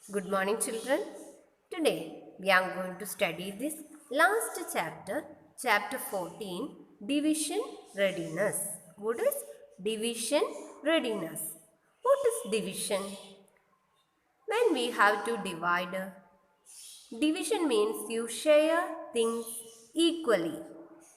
Good morning, children. Today we are going to study this last chapter, chapter 14, Division Readiness. What is division readiness? What is division? When we have to divide, division means you share things equally.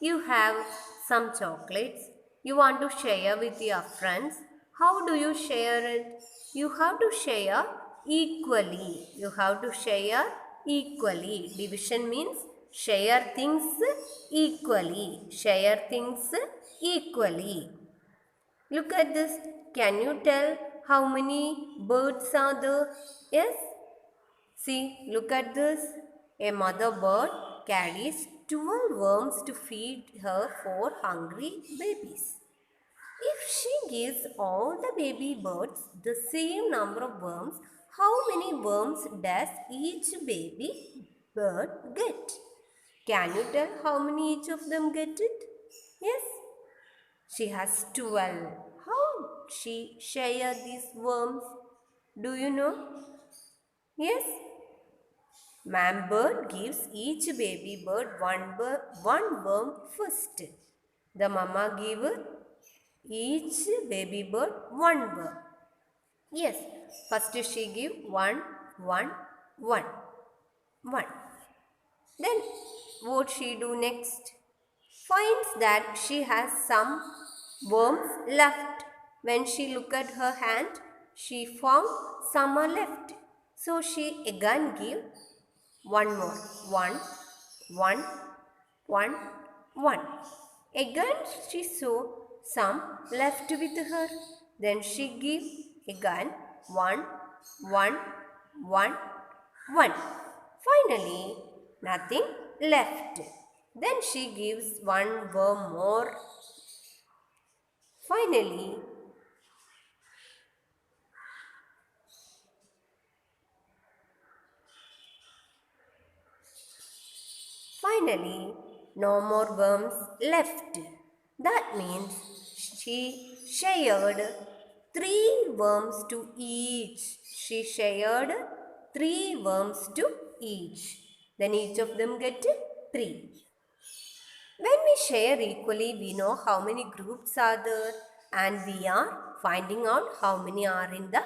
You have some chocolates, you want to share with your friends. How do you share it? You have to share equally. You have to share equally. Division means share things equally. Share things equally. Look at this. Can you tell how many birds are there? Yes? See, look at this. A mother bird carries 12 worms to feed her 4 hungry babies. If she gives all the baby birds the same number of worms, how many worms does each baby bird get? Can you tell how many each of them get it? Yes, she has 12. How she share these worms? Do you know? Yes, Mam bird gives each baby bird one worm first. The mama give each baby bird one worm. Yes, first she give one, one. Then what she do next? Finds that she has some worms left. When she look at her hand, she found some are left. So she again give one more. One, one, one. Again she saw some left with her. Then she give again one, one. Finally, nothing left. Then she gives one worm more. Finally, Finally, no more worms left. That means she shared 3 worms to each. She shared 3 worms to each. Then each of them get 3. When we share equally, we know how many groups are there and we are finding out how many are in the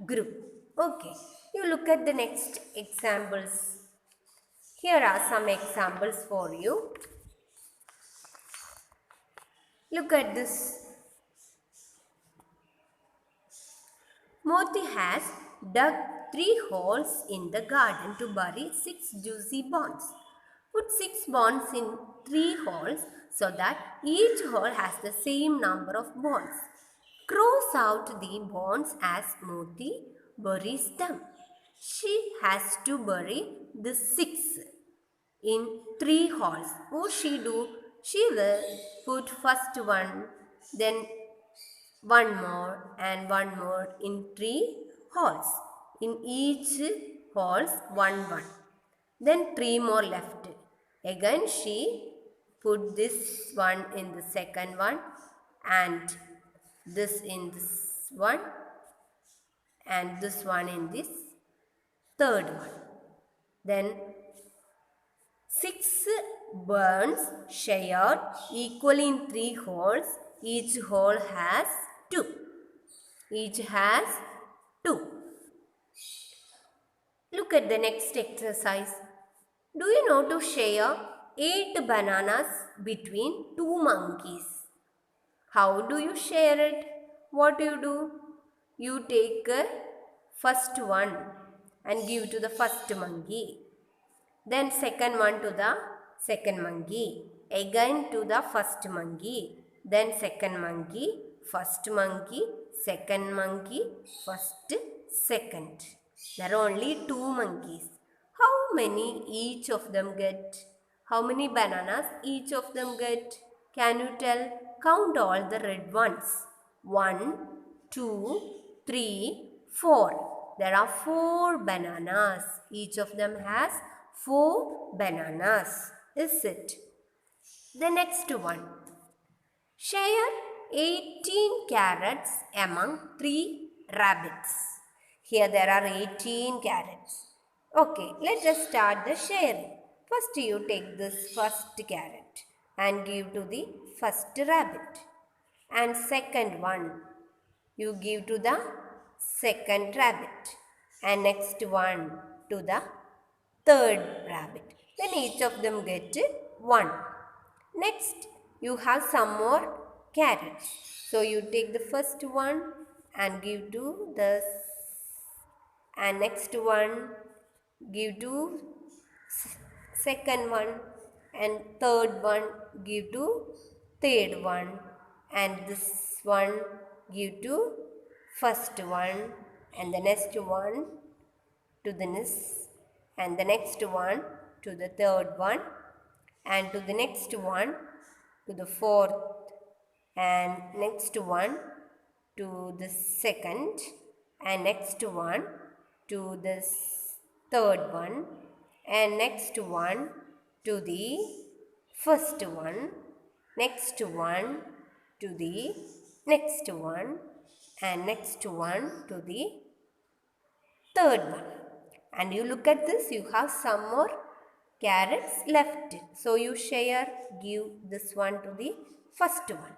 group. Okay, you look at the next examples. Here are some examples for you. Look at this. Moti has dug 3 holes in the garden to bury 6 juicy bonds. Put 6 bonds in 3 holes so that each hole has the same number of bonds. Cross out the bonds as Moti buries them. She has to bury the 6 in 3 holes. What she do? She will put first one, then one more and one more in 3 holes. In each holes one. Then 3 more left. Again she put this one in the second one and this in this one and this one in this third one. Then 6 burns shared equally in 3 holes. Each hole has 2. Each has 2. Look at the next exercise. Do you know to share 8 bananas between 2 monkeys? How do you share it? What you do? You take first one and give to the first monkey. Then second one to the second monkey. Again to the first monkey. Then second monkey, first monkey, second monkey, first, second. There are only 2 monkeys. How many each of them get? How many bananas each of them get? Can you tell? Count all the red ones. 1, 2, 3, 4. There are 4 bananas. Each of them has 4 bananas. Is it? The next one. Share 18 carrots among 3 rabbits. Here there are 18 carrots. Okay, let us start the sharing. First you take this first carrot and give to the first rabbit. And second one you give to the second rabbit. And next one to the third rabbit. Then each of them get one. Next, you have some more carrots. So you take the first one and give to the and next one give to second one and third one give to third one and this one give to first one and the next one to the next and the next one to the third one and to the next one to the fourth and next one to the second and next one to the third one and next one to the first one, next one to the next one and next one to the third one. And you look at this, you have some more carrots left. So you share, give this one to the first one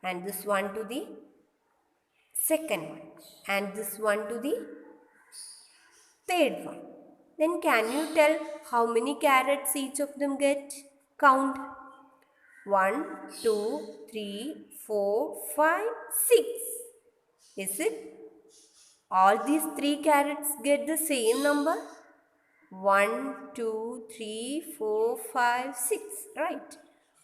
and this one to the second one and this one to the third one. Then can you tell how many carrots each of them get? Count. 1, 2, 3, 4, 5, 6. Is it? All these 3 carrots get the same number? 1, 2, 3, 4, 5, 6. Right.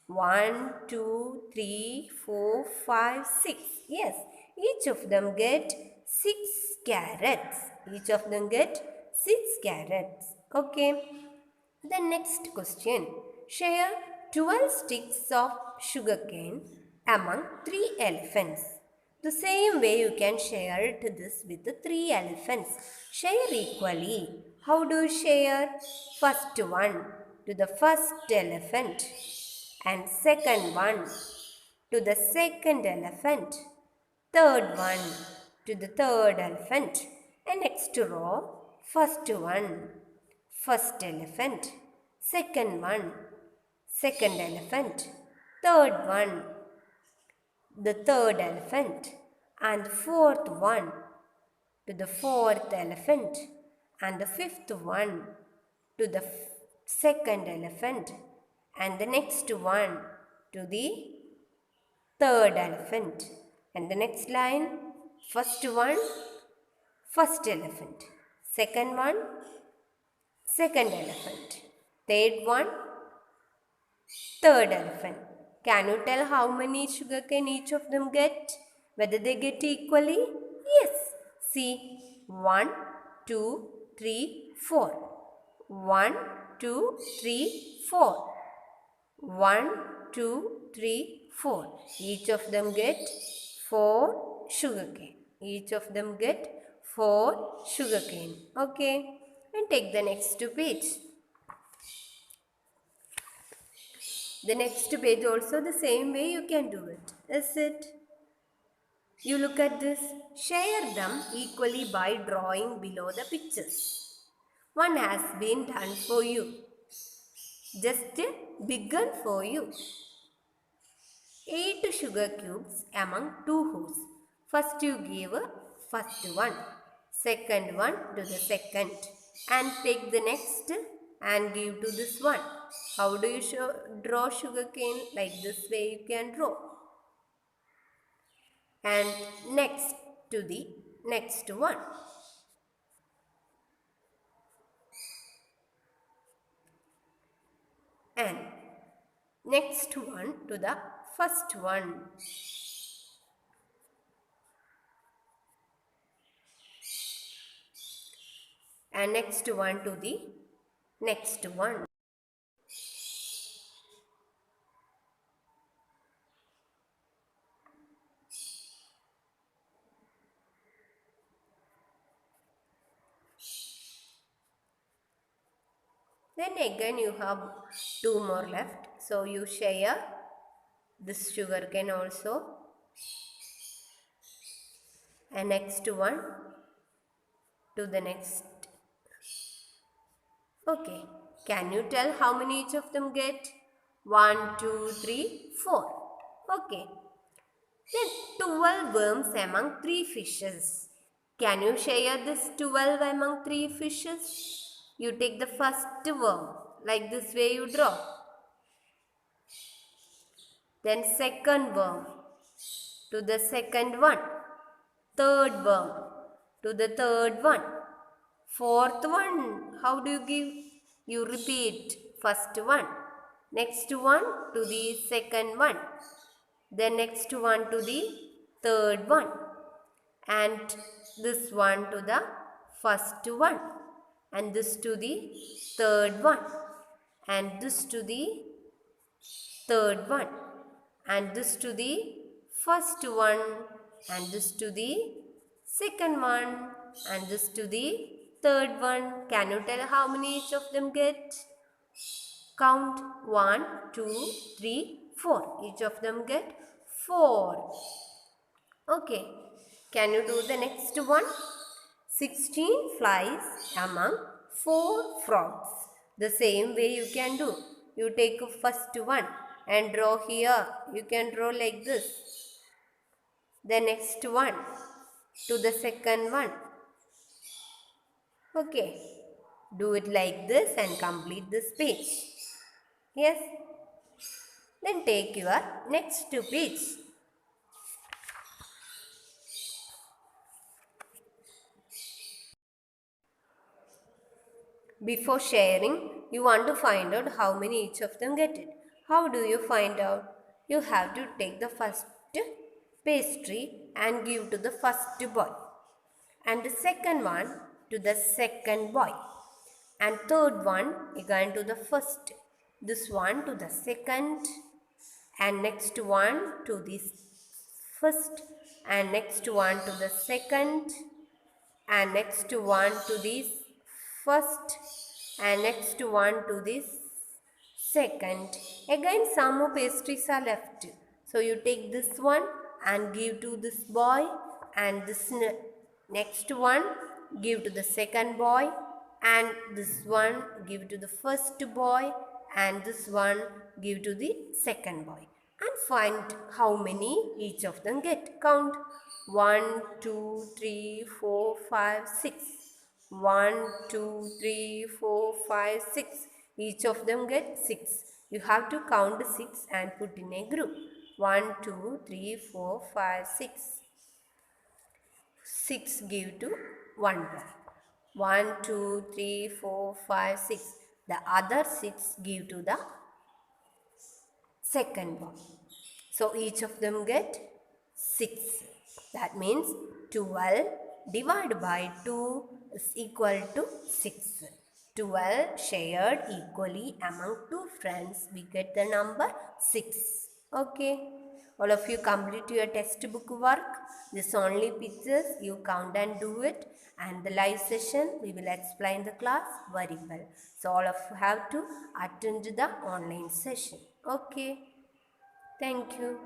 1, 2, 3, 4, 5, 6. Yes. Each of them get 6 carrots. Each of them get 6 carrots. Okay. The next question. Share 12 sticks of sugarcane among 3 elephants. The same way you can share this with the 3 elephants. Share equally. How do you share? First one to the first elephant and second one to the second elephant. Third one to the third elephant. And next row, first one, first elephant. Second one, second elephant. Third one, the third elephant. And fourth one to the fourth elephant. And the fifth one to the second elephant. And the next one to the third elephant. And the next line, first one, first elephant. Second one, second elephant. Third one, third elephant. Can you tell how many sugarcane each of them get? Whether they get equally? Yes. See, 1, 2, 3, 4. 1, 2, 3, 4. 1, 2, 3, 4. Each of them get 4 sugarcane. Each of them get 4 sugarcane. Okay. And take the next page. The next page also the same way you can do it. Is it? You look at this. Share them equally by drawing below the pictures. One has been done for you. Just begun for you. 8 sugar cubes among 2 hoes. First you give first one, second one to the second and take the next and give to this one. How do you draw sugarcane? Like this way you can draw. And next to the next one. And next one to the first one. And next one to the next one. Then again you have 2 more left. So you share this sugarcane also. And next one to the next. Okay, can you tell how many each of them get? 1, 2, 3, 4. Okay, then 12 worms among 3 fishes. Can you share this 12 among 3 fishes? You take the first worm, like this way you draw. Then second worm to the second one. Third worm to the third one. Fourth one, how do you give? You repeat first one. Next one to the second one. Then next one to the third one. And this one to the first one. And this to the third one. And this to the third one. And this to the first one. And this to the second one. And this to the third one. Can you tell how many each of them get? Count 1, 2, 3, 4. Each of them get 4. Okay. Can you do the next one? 16 flies among 4 frogs. The same way you can do. You take first one and draw here. You can draw like this. The next one to the second one. Okay. Do it like this and complete this page. Yes. Then take your next page. Before sharing, you want to find out how many each of them get it. How do you find out? You have to take the first pastry and give to the first boy. And the second one to the second boy. And third one again to the first. This one to the second. And next one to this first. And next one to the second. And next one to this first. And next one to this second. Again some more pastries are left. So you take this one and give to this boy, and this next one give to the second boy, and this one give to the first boy, and this one give to the second boy. And find how many each of them get. Count 1, 2, 3, 4, 5, 6. 1, 2, 3, 4, 5, 6. Each of them get 6. You have to count 6 and put in a group. 1, 2, 3, 4, 5, 6. 6 give to 1 boy. 1, 2, 3, 4, 5, 6. The other 6 give to the second boy. So each of them get 6. That means 12 divided by 2 is equal to 6. 12 shared equally among 2 friends. We get the number 6. Okay. All of you complete your textbook work. This only pictures. You count and do it. And the live session, we will explain the class very well. So all of you have to attend the online session. Okay. Thank you.